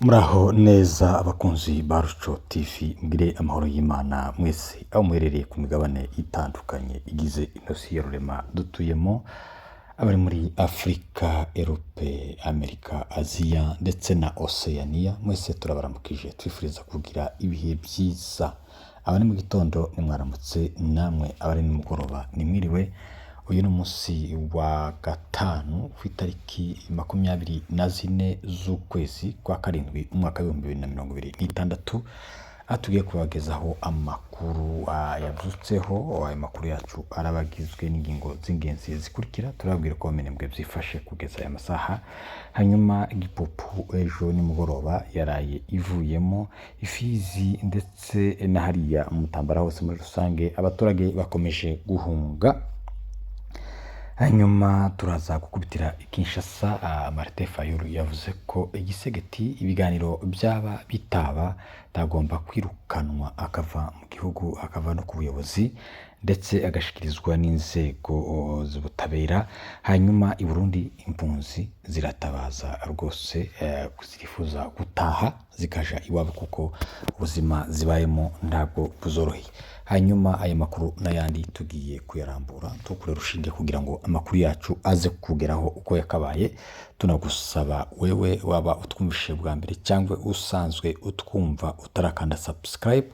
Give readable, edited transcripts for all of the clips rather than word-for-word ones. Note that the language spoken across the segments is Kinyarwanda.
Muraho neza abakunzi ba Ruco TV, mbwire amahoro y'Imana mwese aho muherereye ku migabane itandukanye igize ino si ya rurema dutuyemo, abari muri Afurika, Erope, Amerika, Aziya ndetse na Oceania, mwese turabaramukije twifuriza kugira ibihe byiza. Abari mu gitondo nimwaramutse, namwe abari nimugoroba nimwiriwe. Uyu ni umunsi wa gatanu ku itariki 24 z'ukwezi kwa karindwi umwaka w'2026, aho tugiye kubagezaho amakuru yabyutseho. Aya makuru yacu arabagizwe n'ingingo z'ingenzi zikurikira. Turababwira ko Minembwe byifashe kugeza aya masaha, hanyuma Gipupu ejo nimugoroba yaraye ivuyemo, Ifizi ndetse na hariya Mutambara hose muri rusange abaturage bakomeje guhunga. Hanyuma turaza gukubitira Kinshasa. Martin Fayulu yavuze ko igisegeti ibiganiro byaba bitaba tagomba kwirukanwa akava mu gihugu, akava no ku buyobozi ndetse agashikirizwa n'inzego z'ubutabera. Hanyuma i Burundi impunzi ziratabaza rwose, zirifuza gutaha zikaja iwabo kuko ubuzima zibayemo ntabwo buzoroheye. Hanyuma aya makuru n'ayandi tugiye kuyarambura tukure rushinge kugira ngo amakuru yacu aze kugeraho uko yakabaye. Tunagusaba wewe waba utwumvishe bwa mbere cyangwa usanzwe utwumva utarakanda subscribe,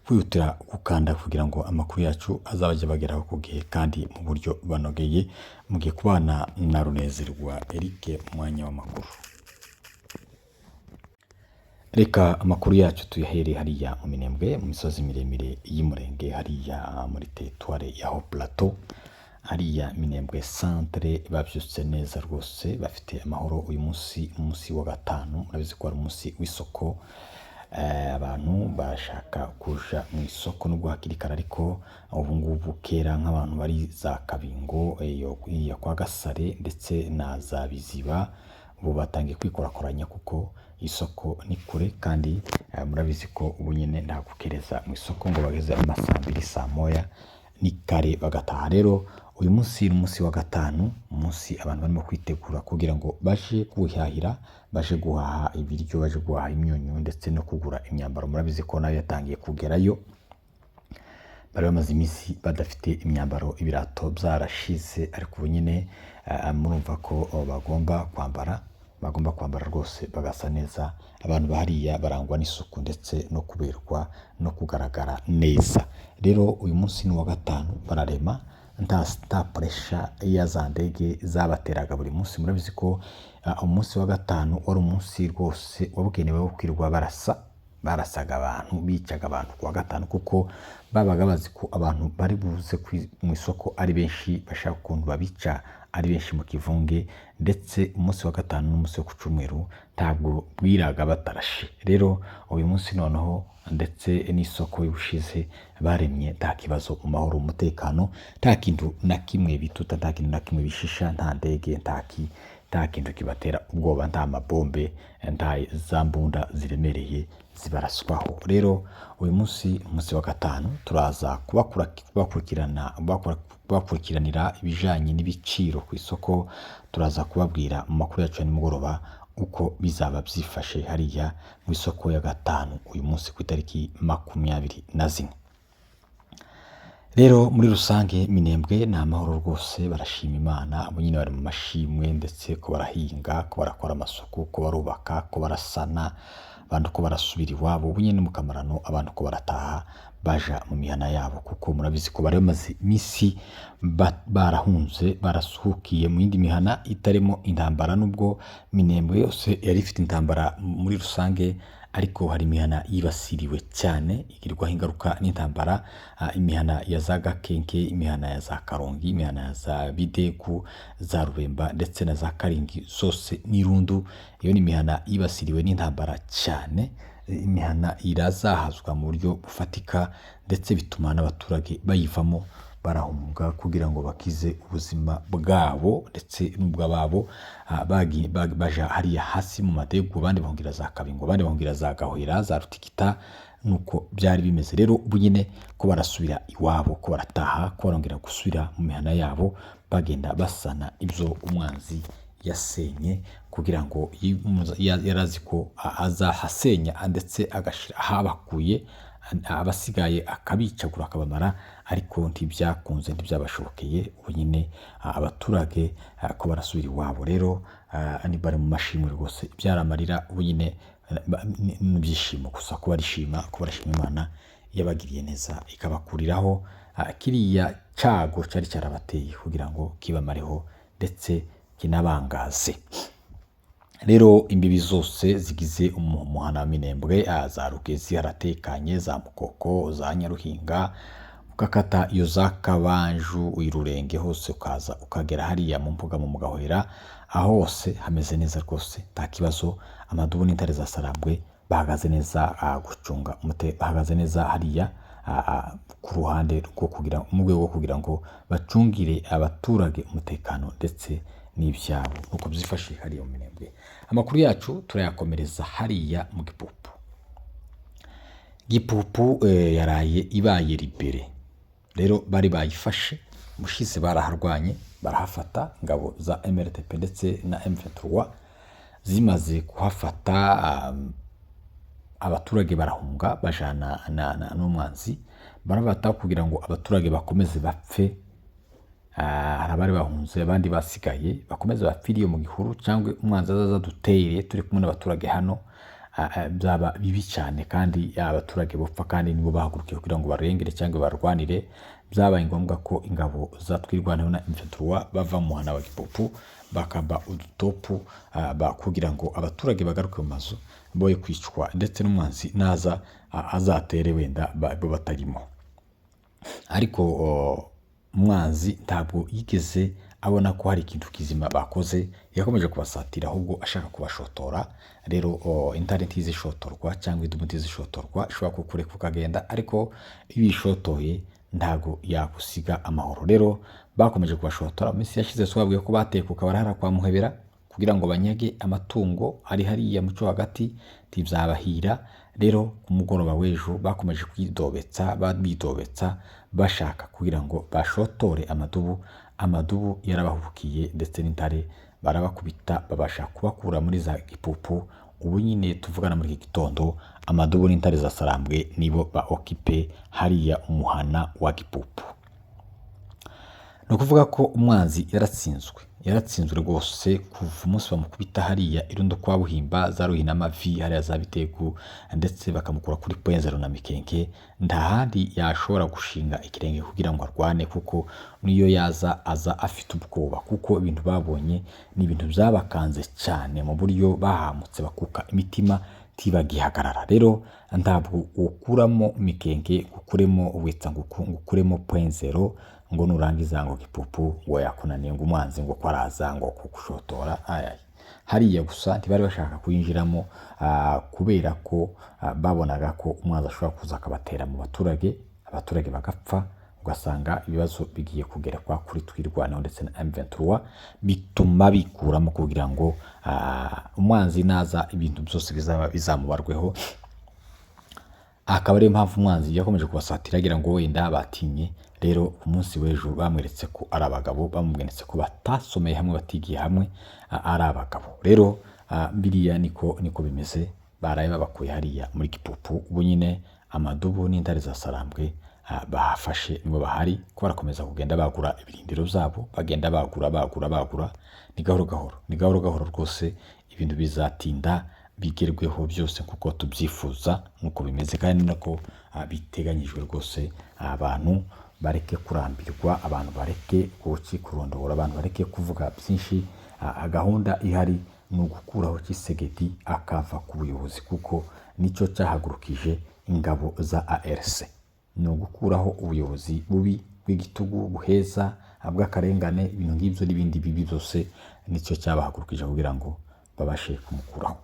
kwihutira gukanda kugira ngo amakuru yacu azabajye bageraho ku gihe kandi mu buryo banogeye. Mugiye kubana na Runezerwa Eric mwanya w'amakuru. Reka amakuru yacu tuyahere hariya mu Minembwe, mu misozi miremire y'Umurenge, hariya muri teritware ya Haut Plateau, hariya Minembwe centre. Babyutse neza rwose, bafite amahoro. Uyu munsi wa gatanu, murabizi ko ari umunsi w'isoko. Abantu bashaka kuja mu isoko nubwo hakiri kare, ariko ubu ngubu kera nk'abantu bari za Kabingo, ya kwa Gasare ndetse na za Biziba, ubu batangiye kwikorakoranya kuko isoko ni kure, kandi murabizi ko ubu nyine nta gukereza mu isoko ngo bageze amasambiri saa moya, ni kare bagataha. Rero uyu munsi ni umunsi wa gatanu, umunsi abantu barimo kwitegura kugira ngo baje kwihahira, baje guhaha ibiryo, baje guhaha imyunyu ndetse no kugura imyambaro. Murabizi ko nayo yatangiye kugerayo, bari bamaze iminsi badafite imyambaro, ibirato byarashize, ariko ubu nyine murumva ko bagomba kwambara rwose bagasa neza. Abantu bahariya barangwa n'isuku ndetse no kuberwa no kugaragara neza. Rero uyu munsi ni wa gatanu, bararema nta pressure ya za ndege zabateraga buri munsi. Murabizi ko umunsi wa gatanu wari umunsi rwose wabugenewe wo kwirwa barasaga abantu, bicaga abantu ku wa gatanu, kuko babaga bazi ko abantu bari buze mu isoko ari benshi, bashaka ukuntu babica ari benshi mu kivunge. Ndetse umunsi wa gatanu n'umunsi wo ku Cyumweru ntabwo bwiraga batarashe. Rero uyu munsi noneho ndetse n'isoko y'ubushize baremye nta kibazo, mu mahoro, umutekano, nta kintu na kimwe bituta, nta kintu na kimwe bishisha, nta ndege, nta kintu kibatera ubwoba, nta mabombe, nta za mbunda ziremereye zibaraswaho. Rero uyu munsi wa gatanu turaza bakurikiranira ibijanye n'ibiciro ku isoko. Turaza kubabwira mu makuru yacu ya nimugoroba uko bizaba byifashe hariya mu isoko ya gatanu uyu munsi ku itariki 24. Rero muri rusange Minembwe ni amahoro rwose, barashima Imana. Abo nyine bari mu mashimwe, ndetse ko barahinga, ko barakora amasuku, ko barubaka, ko barasana, abantu ko barasubira iwabo. Ubu nyine mu kamarano abantu ko barataha baja mu mihana yabo, kuko murabizi ko bari bamaze iminsi barahunze, barasuhukiye mu yindi mihana itarimo intambara. Nubwo Minembwe yose yari ifite intambara muri rusange, ariko hari imihana yibasiriwe cyane, igirwaho ingaruka n'intambara. Imihana ya za Gakenke, imihana ya za Karongi, imihana ya za Bidegu, za Rubemba ndetse na za Karingi zose n'Irundu. Iyo ni imihana yibasiriwe n'intambara cyane. Imihana irazahazwa mu buryo bufatika, ndetse bituma n'abaturage bayivamo barahunga kugira ngo bakize ubuzima bwabo ndetse n'ubw'ababo. Baja hariya hasi mu Madegu, abandi bahungira za Kabingo, abandi bahungira za Gahwera, za Rutikita, nuko byari bimeze. Rero ubu nyine ko barasubira iwabo, ko barataha, ko barongera gusubira mu mihana yabo, bagenda basana ibyo umwanzi yasenye kugira ngo yarazi ko azahasenya ndetse agashira ahabakuye abasigaye akabicagura akabamara, ariko ntibyakunze, ntibyabashobokeye. ubu nyine abaturage ko barasubira iwabo. Rero bari mu mashimwe rwose, byaramarira ubu nyine n'ibyishimo gusa, ko barishima Imana yabagiriye neza ikabakuriraho kiriya cyago cyari cyarabateye kugira ngo kibamareho ndetse kinabangaze. Rero imbibi zose zigize umuhana wa Minembwe, za Rugezi haratekanye, za Mukoko, za Nyaruhinga, ukakata iyo za Kabanju, Irurenge, hose ukaza ukagera hariya mu mbuga mu Mugahwera, aho hose hameze neza rwose, nta kibazo. Amadubu n'intare za Sarambwe bahagaze neza gucunga bahagaze neza hariya ku ruhande rwo kugira mu rwego rwo kugira ngo bacungire abaturage umutekano ndetse n'ibyabo, nuko byifashe hariya mu Minembwe. Amakuru yacu turayakomereza hariya mu Gipupu. Gipupu yaraye ibaye libere. Rero bari bayifashe mushize, baraharwanye barahafata, ingabo za MRTP ndetse na M23 zimaze kuhafata, abaturage barahunga bajana n'umwanzi, barabata kugira ngo abaturage bakomeze bapfe. Hari abari bahunze, abandi basigaye bakomeze bapfiriye mu gihuru, cyangwa umwanzi azaza dutere turi kumwe n'abaturage hano, byaba bibi cyane, kandi abaturage bopfa kandi nibo bahagurukiye kugira ngo barengere cyangwa barwanire. Byabaye ngombwa ko ingabo za twirwanaho na M23 bava mu muhana wa Gipupu bakaba udutopu kugira ngo abaturage bagaruke mu mazu boye kwicwa, ndetse n'umwanzi naza azatere wenda bo batarimo. Ariko umwanzi ntabwo yigeze abona ko hari ikintu kizima bakoze, yakomeje kubasatira ahubwo ashaka kubashotora. Rero intare ntizishotorwa cyangwa idubu ntizishotorwa, ishobora kukureka ukagenda, ariko iyo uyishotoye ntago yagusiga amahoro. Rero bakomeje kubashotora. Mu minsi yashize twabwiye ko batekuka barahara kwa Muhebera kugira ngo banyage amatungo ari hariya mu cyo hagati, ntibyabahira. Rero ku mugoroba w'ejo bakomeje bidobetsa bashaka kugira ngo bashotore amadubu yarabahubukiye, ndetse n'intare barabakubita babasha kubakura muri za Gipupu. Ubu nyine tuvugana muri iki gitondo, amadubu n'intare za Sarambwe nibo ba okipe hariya umuhana wa Gipupu. No kuvuga ko umwanzi yaratsinzwe rwose kuva umunsi bamukubita hariya Irundo kwa Buhimba, za Ruhinamavi, hariya za Bitegu, ndetse bakamukura kuri Pwenzero na Mikenke. Nta handi yashobora gushinga ikirenge kugira ngo arwane, kuko niyo yaza aza afite ubwoba, kuko ibintu babonye ni ibintu byabakanze cyane mu buryo bahamutse bakuka imitima tibagihagarara. Rero ntabwo ukuramo Mikenke, ukuremo Wetsa, ukuremo Pwenzero ngo nurangiza ngo Gipupu ngo yakunaniye, ngo umwanzi ngo kwaraza ngo kukushotora. Hariya gusa ntibari bashaka kuyinjiramo, kubera ko babonaga ko umwanzi ashobora kuza akabatera mu abaturage bagapfa, ugasanga ibibazo bigiye kugera kuri twirwanaho ndetse na M23, bituma bikuramo kugira ngo umwanzi naza ibintu byose bizaba bizamubarweho. Akaba ariyo mpamvu umwanzi yakomeje kubasatira agira ngo wenda batinye. Rero umunsi w'ejo bamweretse ko ari abagabo, bamubwenetse ko batasomeye hamwe, batigiye hamwe, ari abagabo. Rero biriya niko bimeze. Baraye babakuye hariya muri Gipupu. Ubu nyine amadubu n'intare za Sarambwe bahafashe, nibo bahari ko barakomeza kugenda bagura ibirindiro byabo, bagenda bagura. Ni gahoro gahoro rwose, ibintu bizatinda bigerweho byose kuko tubyifuza, nuko bimeze kandi nako biteganyijwe rwose. Abantu bareke kurambirwa, abantu bareke kurondora, abantu bareke kuvuga byinshi. Gahunda ihari ni ugukuraho Tshisekedi akava ku buyobozi, kuko nicyo cyahagurukije ingabo za ARC. Ni ugukuraho ubuyobozi bubi bw'igitugu, buheza, bw'akarengane, ibintu ngibyo n'ibindi bibi byose, nicyo cyabahagurukije kugira ngo babashe kumukuraho.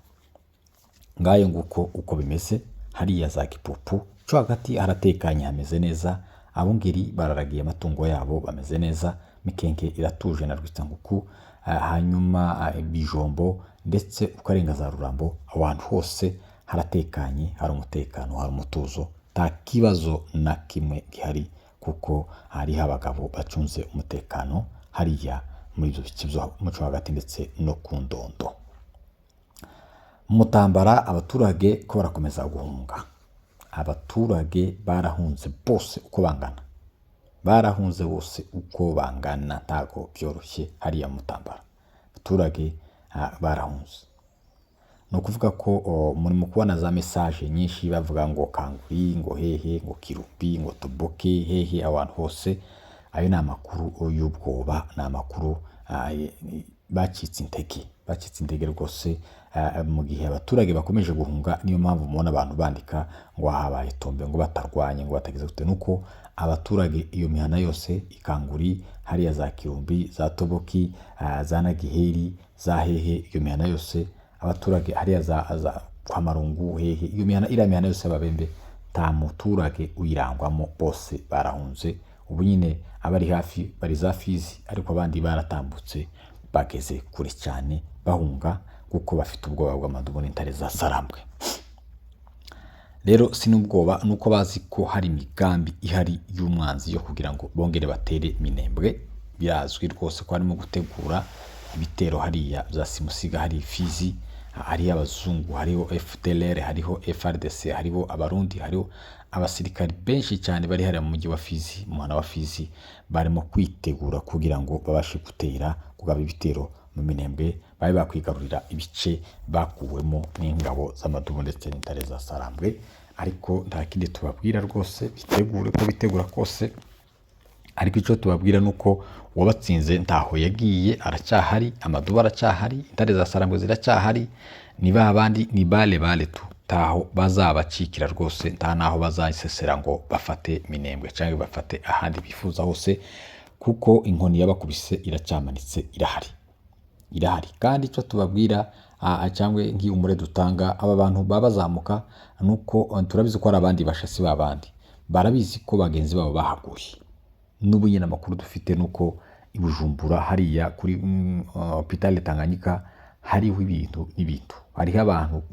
Ngayo nguko uko bimeze hariya za Gipupu. Cyo hagati haratekanye, hameze neza. Abungeri bararagiye amatungo yabo, bameze neza. Mikenke iratuje na Rwitsanguku, hanyuma Bijombo, ndetse ukarenga za Rurambo, abantu hose haratekanye, hari umutekano, hari umutuzo, nta kibazo na kimwe gihari, kuko hari abagabo bacunze umutekano hariya muri ivyo bice vyo muco hagati ndetse no ku Ndondo. Mutambara abaturage ko barakomeza guhunga, abaturage barahunze bose uko bangana, barahunze bose uko bangana, ntago byoroshye hariya Mutambara, abaturage barahunze. No kuvuga ko muri mu kubona za message nyinshi bavuga ngo Kanguri, ngo hehe, ngo Kirubi, ngo Toboke, hehe, abantu hose ayo ni amakuru y'ubwoba, ni amakuru bacitse intege rwose. Mu gihe abaturage bakomeje guhunga, niyo mpamvu mubona abantu bandika ngo habaye tombe, ngo batarwanye, ngo batageze gute, nuko abaturage iyo mihana yose Ikanguri, hariya za Kirumbi, za Toboki, za Nagiheri, za hehe, iyo mihana yose abaturage hariya za kwa Marungu, hehe, iyo mihana iriya mihana yose y'Ababembe nta muturage uyirangwamo, bose barahunze. Ubu nyine abari hafi bari za Fizi, ariko abandi baratambutse bageze kure cyane bahunga kuko bafite ubwoba bw'amadubu n'intare za Sarambwe. Rero sinubwoba nuko bazi ko hari imigambi ihari y'umwanzi yo kugira ngo bongere batere Minembwe. Birazwi rwose ko harimo gutegura ibitero hariya za Simusiga, hari Fizi, hari abazungu, hariho FDLR, hariho FRDC, hariho abarundi, hariho abasirikari benshi cyane bari hariya mu mujyi wa Fizi, mu mwana wa Fizi, barimo kwitegura kugira ngo babashe gutera kugaba ibitero mu Minembwe, babe bakwigarurira ibice bakuwemo n'ingabo z'amadubu ndetse n'intare za Sarambwe. Ariko nta kindi tubabwira rwose, bitegure ko bitegura kose, ariko icyo tubabwira nuko wabatsinze ntaho yagiye, aracyahari, amadubu aracyahari, intare za Sarambwe ziracyahari, ni babandi ni bale tu, taho bazabacikira rwose, nta naho bazayisesera ngo bafate Minembwe cyangwa bafate ahandi bifuza hose, kuko inkoni yabakubise iracyamanitse, irahari. Kandi icyo tubabwira cyangwa nk'umure dutanga, aba bantu babazamuka nuko turabizi ko ari abandi bashasi babandi, barabizi ko bagenzi babo bahaguye. N'ubu nyine amakuru dufite nuko ibujumbura hariya kuri hôpital Tanganyika hariho ibintu, hariho abantu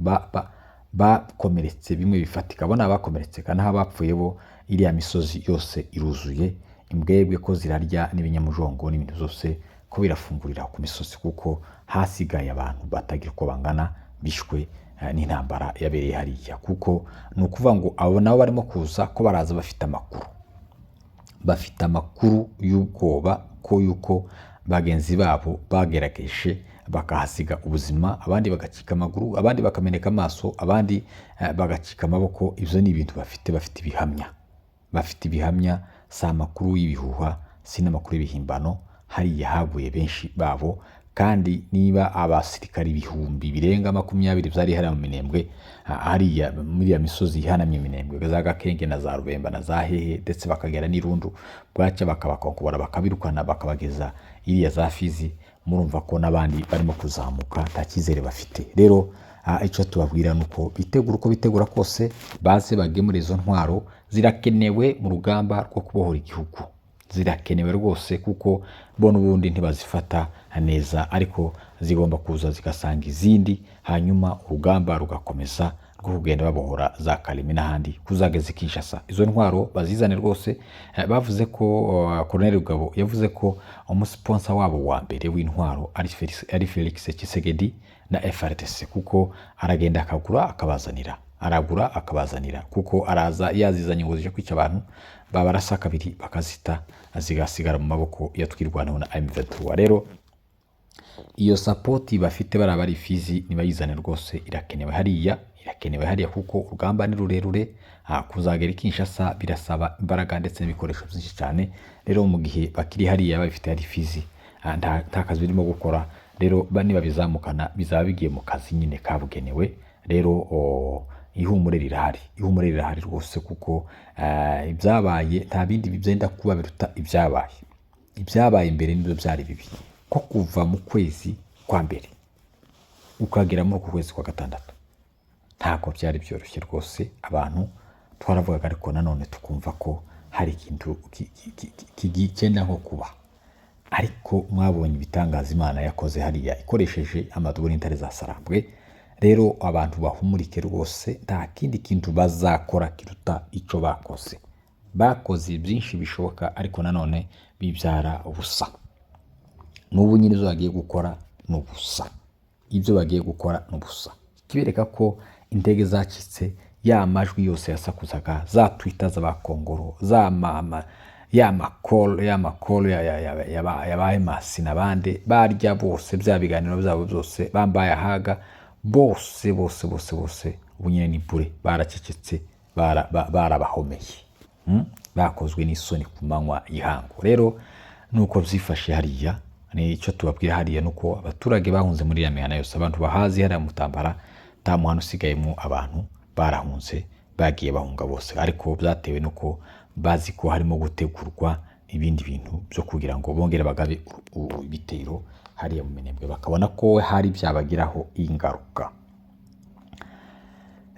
bakomeretse bimwe bifatika, bona bakomeretse kandi abapfuye bo iriya misozi yose iruzuye, imbwebwe ko zirarya n'ibinyamujongo n'ibintu zose ko birafungurira ku misozi, kuko hasigaye abantu batagira uko bangana, bishwe n'intambara yabereye hariya. Kuko nukuvuga ngo abo nabo barimo kuza ko baraza bafite amakuru y'ubwoba ko yuko bagenzi babo bagerageje bakahasiga ubuzima, abandi bagacika amaguru, abandi bakameneka amaso, abandi bagacika amaboko. Ivyo ni ibintu bafite ibihamya, si amakuru y'ibihuha, si n'amakuru y'ibihimbano. Hariya haguye benshi babo, kandi niba abasirikari ibihumbi birenga 20 byari hariya mu Minembwe, hariya muri ya misozi ihanamye Minembwe, za Gakenge na za Rubemba na za hehe, ndetse bakagera n'Irundu, bwacya bakabakonkobora bakabirukana bakabageza iriya za Fizi, murumva ko n'abandi barimo kuzamuka nta cyizere bafite. Rero icyo tubabwira nuko bitegura kose, baze bagemura izo ntwaro, zirakenewe mu rugamba rwo kubohora igihugu, zirakenewe rwose, kuko bo n'ubundi ntibazifata neza, ariko zigomba kuza zigasanga izindi, hanyuma urugamba rugakomeza rwo kugenda babohora za Kalemi n'ahandi kuzageza Kinshasa. Izo ntwaro bazizane rwose. Bavuze ko Colonel Rugabo yavuze ko umusponsa wabo wa mbere w'intwaro ari Felix Tshisekedi na FRDC, kuko aragenda akagura akabazanira, kuko araza yazizanye ngo zije kwica abantu, babarasa kabiri bakazita, zigasigara mu maboko yatwirwanaho na M23. Rero iyo support bafite barabari Fizi nibayizane rwose, irakenewe hariya, kuko urugamba ni rurerure, kuzagera Kinshasa birasaba imbaraga ndetse n'ibikoresho byinshi cyane. Rero mu gihe bakiri hariya bafite hari Fizi, nta kazi birimo gukora, rero niba bizamukana bizaba bigiye mu kazi nyine kabugenewe. Rero ihumure rirahari rwose, kuko ibyabaye nta bindi byenda kuba biruta ibyabaye mbere nibyo byari bibi, ko kuva mu kwezi kwa mbere ukagera muri uku kwezi kwa gatandatu ntabwo byari byoroshye rwose. Abantu twaravugaga, ariko nanone tukumva ko hari ikintu kigenda nko kuba, ariko mwabonye ibitangaza Imana yakoze hariya ikoresheje amadubu n'intare za Sarambwe. Rero abantu bahumurike rwose, nta kindi kintu bazakora kiruta icyo bakoze byinshi bishoboka, ariko nanone bibyara ubusa. n'ubu nyine izo bagiye gukora n'ubusa, ibyo bagiye gukora n'ubusa, kibereka ko indege zacitse, ya majwi yose yasakuzaga, za Twitter z'abakongoro, ya makolo yabaye masi n'abandi barya bose, bya biganiro byabo byose bambaye ahaga bose ubu nyine ni bure, baracecetse, barabahomeye, bakozwe n'isoni ku manywa y'ihangu. Rero nuko byifashe hariya, ni icyo tubabwira hariya, nuko abaturage bahunze muri ya mihana yose, abantu bahazi hariya Mutambara nta muhanda usigayemo, abantu barahunze bagiye bahunga bose, ariko byatewe nuko bazi ko harimo gutegurwa ibindi bintu byo kugira ngo bongere bagabe ibitero hariya mu Minembwe, bakabona ko hari byabagiraho ingaruka.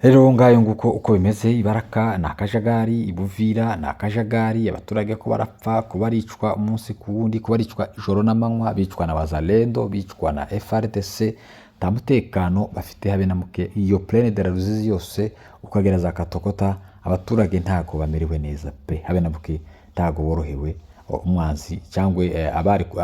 Rero ngayo nguko uko bimeze, Ibaraka ni akajagari, Ibuvira ni akajagari, abaturage ko barapfa, ko baricwa umunsi ku wundi, ko baricwa ijoro n'amanywa, bicwa na Wazalendo, bicwa na FRDC, nta mutekano bafite habe na muke. Iyo Plaine de la Ruzizi yose ukagera za Katokota, abaturage ntago bamerewe neza pe, habe na muke, ntago borohewe. Umwanzi cyangwa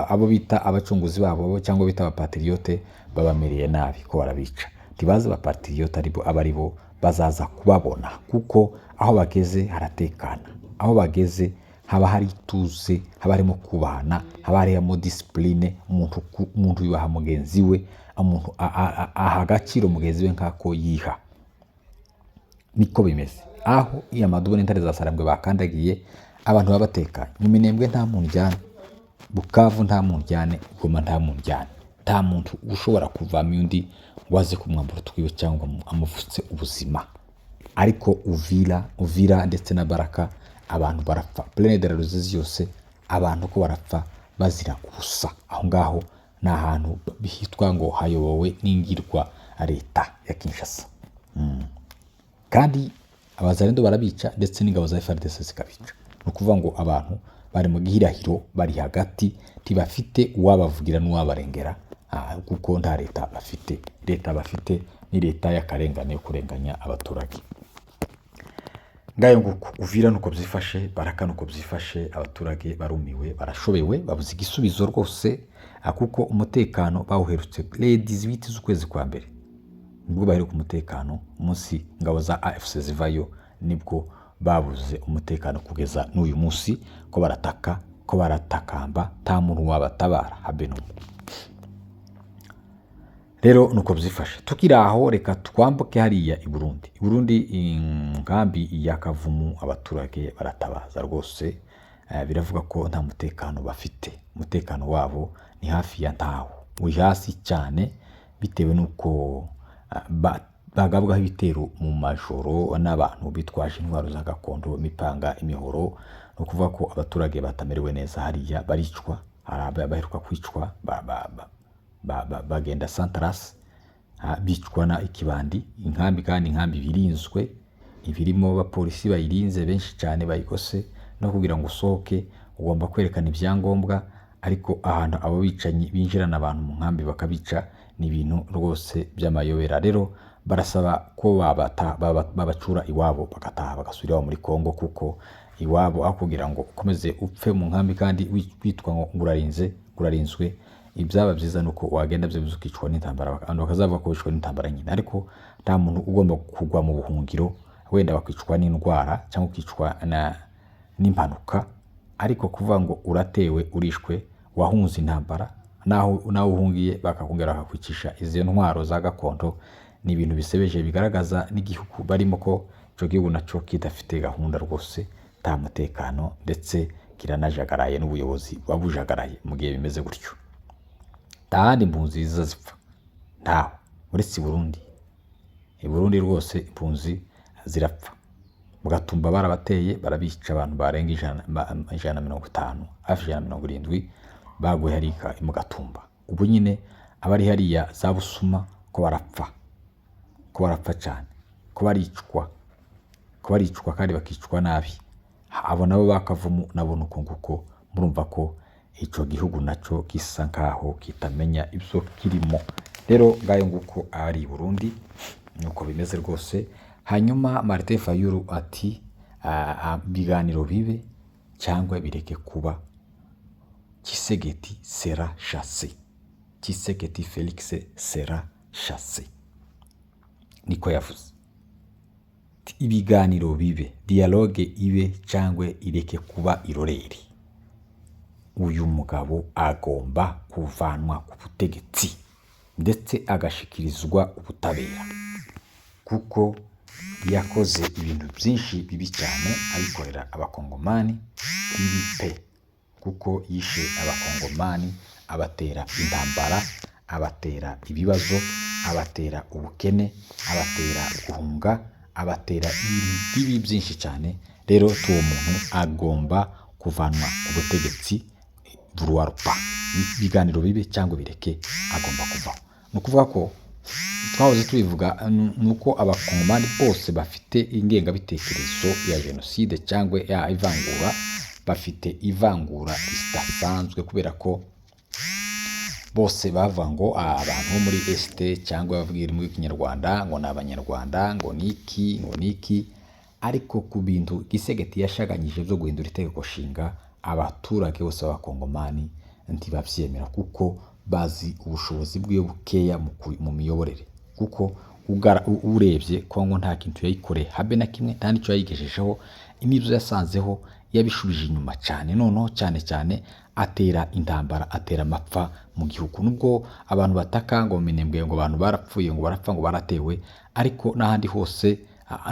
abo bita abacunguzi babo cyangwa bita abapatriote babamereye nabi, ko barabica. Tibaze abapatriote abaribo bazaza kubabona, kuko aho bageze haratekana, aho bageze haba hari ituze, haba harimo kubahana, haba harimo discipline, umuntu yubaha mugenzi we, umuntu aha agaciro mugenzi we nkako yiha. Niko bimeze aho Amadubo n'intare za Sarambwe bakandagiye, abantu babatekanye. Mu Minembwe nta muntu jyana, Bukavu nta muntu jyane, Goma nta muntu jyane, nta muntu ushobora kuvamo undi waze kumwambura twiwe cyangwa amuvutse ubuzima. Ariko Uvira ndetse na Baraka abantu barapfa, Plaine de la Ruzizi yose abantu ko barapfa bazira ubusa. Aho ngaho ni ahantu bihitwa ngo hayobowe n'ingirwa leta ya Kinshasa, kandi Abazalendo barabica ndetse n'ingabo za FARDC zikabica. No kuvuga ngo abantu bari mu gihirahiro, bari hagati, tibafite uwabavugira n'uwabarengera, kuko nta leta bafite. Leta bafite ni leta y'akarengane yo kurenganya abaturage. Ngayo nguko Uvira nuko byifashe, Baraka nuko byifashe, abaturage barumiwe, barashobewe, babuze igisubizo rwose, kuko umutekano bawuherutse le 18 z'ukwezi kwa mbere, nibwo baheruka umutekano. Umunsi ngabo za AFC zivayo nibwo babuze umutekano, kugeza n'uyu munsi ko barataka, ko baratakamba, nta muntu wabatabara habe n'umwe. Rero nuko byifashe. Tukiraho reka twambuke hariya i Burundi. I Burundi inkambi ya Kavumu abaturage baratabaza rwose, biravuga ko nta mutekano bafite. Umutekano wabo ni hafi ya ntawo, uri hasi cyane, bitewe nuko bagabwaho ibitero mu majoro n'abantu bitwaje intwaro za gakondo, imipanga, imihoro. No kuvuga ko abaturage batamerewe neza hariya, baricwa, baheruka kwicwa, bagenda Santras, bicwa na Ikibandi. Inkambi kandi inkambi birinzwe, ibirimo abapolisi bayirinze benshi cyane bayigose, no kugira ngo usohoke ugomba kwerekana ibyangombwa. Ariko ahantu abo bicanyi binjirana abantu mu nkambi bakabica, ni ibintu rwose by'amayobera. Rero barasaba ko babacura iwabo, bagataha bagasubira muri Kongo, kuko iwabo aho kugira ngo ukomeze upfe mu nkambi kandi witwa ngo urarinzwe. Ibyaba byiza nuko wagenda byo bizukicwa n'intambara, abantu bakazavuga ko bicwa n'intambara nyine. Ariko nta muntu ugomba kugwa mu buhungiro, wenda bakicwa n'indwara cyangwa ukicwa n'impanuka. Ariko kuvuga ngo uratewe, urishwe, wahunze intambara, naho uhungiye bakakongera bakakwicisha izo ntwaro za gakondo, ni ibintu bisebeje, bigaragaza n'igihugu barimo ko icyo gihugu nacyo kidafite gahunda rwose, nta mutekano, ndetse kiranajagaraye, n'ubuyobozi babujagaraye mu gihe bimeze gutyo. Tahandi impunzi ziza zipfa ntaho, uretse i Burundi rwose impunzi zirapfa. Mu Gatumba barabateye, barabica abantu barenga 150, hafi 170 baguye harika mu Gatumba. Ubu nyine abari hariya za Busuma ko barapfa cyane, ko baricwa kandi bakicwa nabi. Abo nabo bakavumu nabo nuko nguko. Murumva ko icyo gihugu nacyo gisa nkaho kitamenya ibyo kirimo. Rero ngayo nguko ari i Burundi nuko bimeze rwose. Hanyuma Martin Fayulu ati biganiro bibe cyangwa bireke kuba, Tshisekedi sera chassé. Tshisekedi Felix sera chassé. Niko yavuze. Ibiganiro bibe, dialogue ibe cyangwa ireke kuba iroreri. Uyu mugabo agomba kuvanwa ku butegetsi ndetse agashikirizwa ubutabera, kuko yakoze ibintu byinshi bibi cyane abikorera abakongomani bibi pe, kuko yishe abakongomani, abatera intambara, abatera ibibazo, abatera ubukene, abatera guhunga, abatera ibintu bibi byinshi cyane. Rero tuwo muntu agomba kuvanwa ku butegetsi vouloir pas. Ibiganiro bibe cyangwa bireke agomba kuvaho. Ni ukuvuga ko twahoze tubivuga, nuko abakongomani bose bafite ingengabitekerezo ya jenoside cyangwa ya ivangura, bafite ivangura ridasanzwe, kubera ko bose bavuga ngo abantu bo muri este cyangwa bavugira mu Kinyarwanda ngo ni Abanyarwanda, ngo niki, ariko ku bintu Gisegeti yashaganyije byo guhindura itegeko nshinga, abaturage bose b'abakongomani ntibabyemera, kuko bazi ubushobozi bw'iyo bukeya mu miyoborere, kuko urebye Kongo nta kintu yayikoreye habe na kimwe, nta n'icyo yayigejejeho. N'ibyo yasanzeho yabishubije inyuma cyane, noneho cyane atera intambara, atera amapfa mu gihugu. Nubwo abantu bataka ngo Minembwe ngo abantu barapfuye, ngo barapfa, ngo baratewe, ariko n'ahandi hose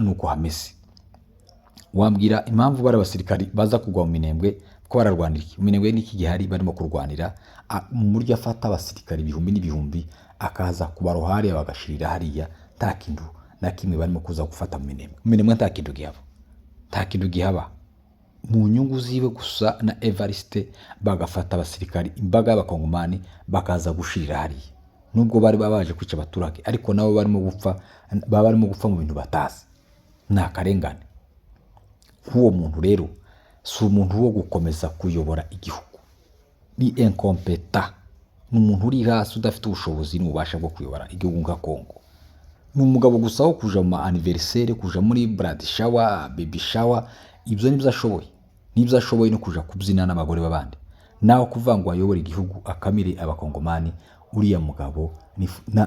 nuko hameze. Wambwira impamvu bari abasirikari baza kugwa mu Minembwe ko bararwanira iki? Minembwe n'iki gihari barimo kurwanira, mu buryo afata abasirikari ibihumbi n'ibihumbi akaza kubarohari bagashirira hariya, nta kintu na kimwe barimo kuza gufata mu Minembwe. Minembwe nta kintu gihaba, mu nyungu ziwe gusa na Evariste bagafata abasirikari, imbaga y'abakongomani bakaza gushirira hariya, nubwo bari babaje kwica abaturage, ariko nabo barimo gupfa mu bintu batazi. Ni akarengane. Uwo muntu rero si umuntu wo gukomeza kuyobora igihugu, ni incompeta, ni umuntu uri hasi udafite ubushobozi n'ububasha bwo kuyobora igihugu nka Kongo. Ni umugabo gusa wo kuja mu anniversaire, kuja muri blood shower, baby shower, ibyo nibyo ashoboye. Nibyo ashoboye no kuja kubyina n'abagore babandi. Naho kuvuga ngo ayobora igihugu akamire abakongomani, uriya mugabo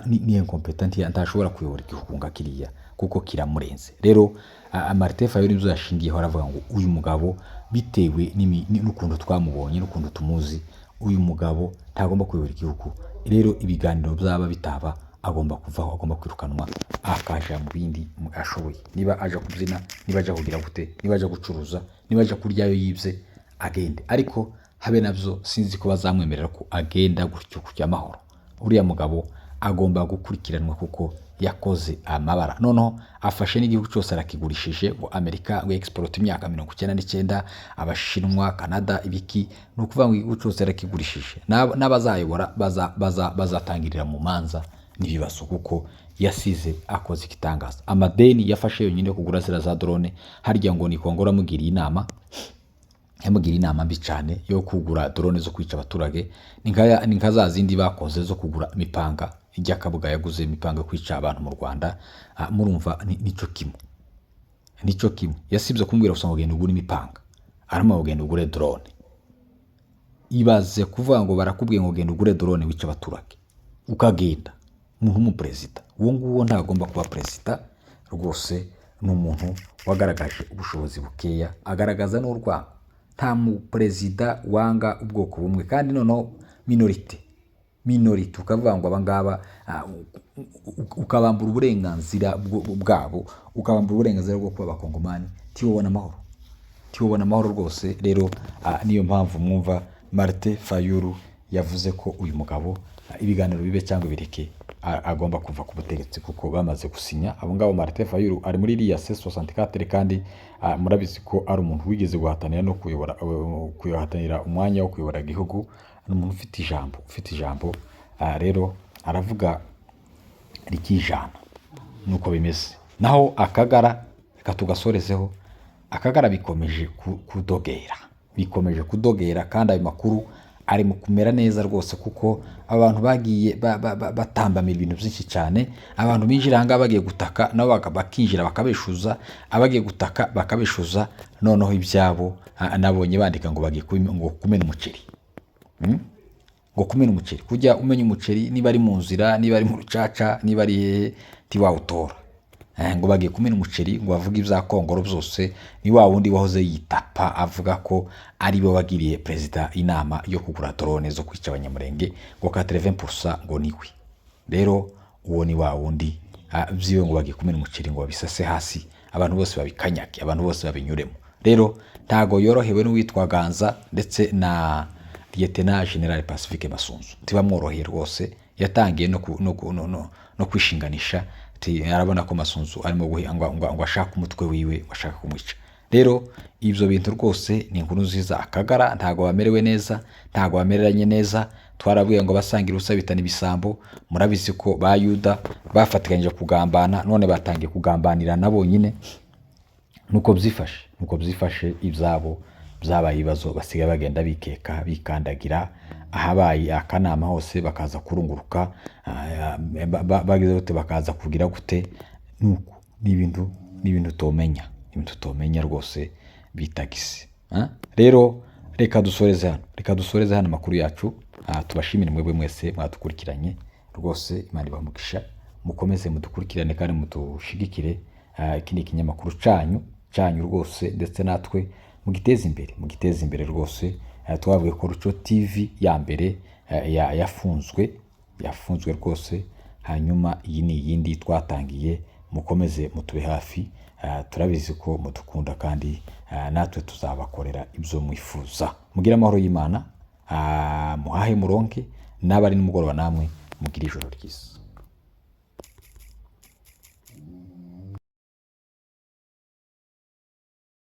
ni incompetent, ntashobora kuyobora igihugu nka kiriya, kuko kiramurenze. Rero Martin Fayulu nibyo yashingiyeho aravuga ngo uyu mugabo bitewe n'ukuntu twamubonye n'ukuntu tumuzi, uyu mugabo ntagomba kuyobora igihugu. Rero ibiganiro byaba bitaba, agomba kuvaho, agomba kwirukanwa, akaja mu bindi ashoboye. Niba aje kubyina, niba aje kugira gute, niba aje gucuruza, niba aje kuryayo yibye, agende. Ariko habe nabyo sinzi ko bazamwemerera ko agenda gutyo kujya amahoro. Uriya mugabo agomba gukurikiranwa kuko yakoze amabara. Noneho afashe n'igihugu cyose arakigurishije, ngo Amerika ngo export imyaka 99, Abashinwa, Canada, ibiki. No kuvuga ngo igihugu cyose arakigurishije, n'abazayobora bazatangirira mu manza n'ibibazo, kuko yasize akoze ikitangaza. Amadeni yafashe yonyine kugura zira za drone, harya ngo ni Kongo ramugiriye inama, yamugiriye inama mbi cyane yo kugura drone zo kwica abaturage. Ni nka za zindi bakoze zo kugura imipanga, ijya Kabuga yaguze imipanga yo kwica abantu mu Rwanda. Murumva nico kimwe. Yasibye kumbwira gusa ngo genda ugure imipanga, arimo genda ugure drone. Ibaze kuvuga ngo barakubwiye ngo genda ugure drone wica abaturage, ukagenda. Umuntu w'umuperezida, uwo nguwo ntagomba kuba perezida rwose. Ni umuntu wagaragaje ubushobozi bukeya, agaragaza n'urwango. Nta mu perezida wanga ubwoko bumwe, kandi noneho minority ukavuga ngo abangaba ukabambura uburenganzira bwabo, ukabambura uburenganzira bwo kuba abakongomani, tibobona amahoro rwose. Rero niyo mpamvu mwumva Martin Fayulu yavuze ko uyu mugabo ibiganiro bibe cyangwa bireke agomba kuva ku butegetsi, kuko bamaze gusinya abo ngabo. Martin Fayulu ari muri iriya C64, kandi murabizi ko ari umuntu wigeze guhatanira no kuyohatanira umwanya wo kuyobora igihugu. Ni umuntu ufite ijambo. Rero aravuga rikijana, nuko bimeze. Naho Akagara, reka tugasorezeho. Akagara bikomeje kudogera, kandi ayo makuru ari mu kumera neza rwose, kuko abantu bagiye batambamira ibintu byinshi cyane. Abantu binjira hanga bagiye gutaka, nabo bakinjira bakabeshuza, abagiye gutaka bakabeshuza. Noneho ibyabo nabonye bandika ngo bagiye kumena umuceri. ngo kumena umuceri, kujya umenya umuceri niba ari mu nzira, niba ari mu rucaca, niba ari hehe ntiwawutora. Ngo bagiye kumena umuceri ngo bavuge ibya Kongoro byose, ni wa wundi wahoze yitapa avuga ko ari bo bagiriye perezida inama yo kugura drone zo kwica abanyamurenge ngo 80% ngo niwe. Rero uwo ni wa wundi byiwe ngo bagiye kumena umuceri ngo babisase hasi, abantu bose babikanyake, abantu bose babinyuremo. Rero ntago yorohewe n'uwitwa Ganza ndetse na Lieutenant General Pacifique Masunzu, ntibamworoheye rwose. Yatangiye no kwishinganisha, arabona ko Masunzu arimo ngo ashaka umutwe wiwe, ashaka kumwica. Rero ibyo bintu rwose ni inkuru nziza. Akagara ntago bamerewe neza, ntago bamereranye neza. Twaravuye ngo basangira usabitana ibisambo. Murabizi ko ba Yuda bafatikanyije kugambana, none batangiye kugambanira nabo nyine. Nuko byifashe ibyabo byabaye ibibazo, basigaye bagenda bikeka bikandagira ahabaye akanama hose, bakaza kurunguruka, bagize gute bakaza kugira gute. Nuko ni ibintu tomenya rwose bitagisi. Rero reka dusoreze hano amakuru yacu. Tubashimire mwebwe mwese mwadukurikiranye rwose. Imana ibamugisha, mukomeze mudukurikirane kandi mudushigikire. Iki ni ikinyamakuru cyanyu rwose, ndetse natwe mugiteze imbere rwose. Twavuye ko Ruco TV ya mbere yafunzwe rwose, hanyuma iyi ni iyindi twatangiye. Mukomeze mutube hafi, turabizi ko mudukunda kandi natwe tuzabakorera ibyo mwifuza. Mugira amahoro y'Imana, muhahe muronke, n'abari nimugoroba namwe mugire ijoro ryiza.